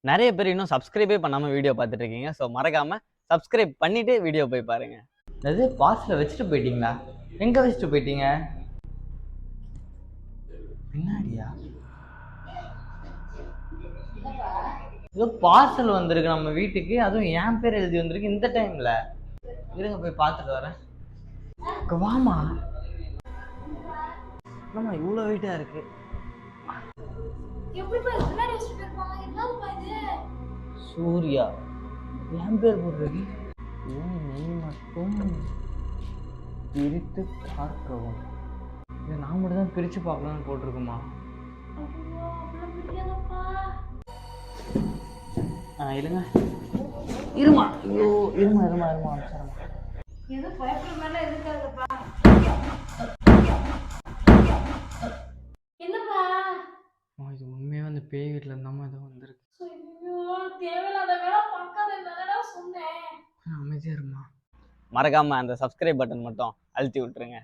நிறைய பேர் இன்னும் சப்ஸ்கிரைபே பண்ணாமல் வீடியோ பார்த்துட்டு இருக்கீங்க. ஸோ மறக்காமல் சப்ஸ்கிரைப் பண்ணிவிட்டு வீடியோ போய் பாருங்கள். அது பார்சலை வச்சுட்டு போயிட்டீங்களா? எங்கே வச்சுட்டு போயிட்டீங்க? பின்னாடியா? ஏதோ பார்சல் வந்திருக்கு நம்ம வீட்டுக்கு, அதுவும் என் பேர் எழுதி வந்திருக்கு இந்த டைமில். இருங்க போய் பார்த்துட்டு வரேன். வாமா. ஆமா இவ்வளோ வெயிட்டாக இருக்கு. சூர்யா என் பேர் போடுறது. நீ மட்டும் பிரித்து பார்க்கவும். இதை நான் மட்டும் தான் பிரித்து பார்க்கலாம்னு போட்டிருக்குமா? இல்லைங்க இருமா. ஐயோ இருமா இருமா இருமா இது உண்மையாக அந்த பேய் வீட்டில் இருந்தாமல் ஏதோ வந்திருக்கு. அமைதியா இருமா. மறக்காம அந்த சப்ஸ்கிரைப் பட்டன் மட்டும் அழுத்தி விட்டுருங்க.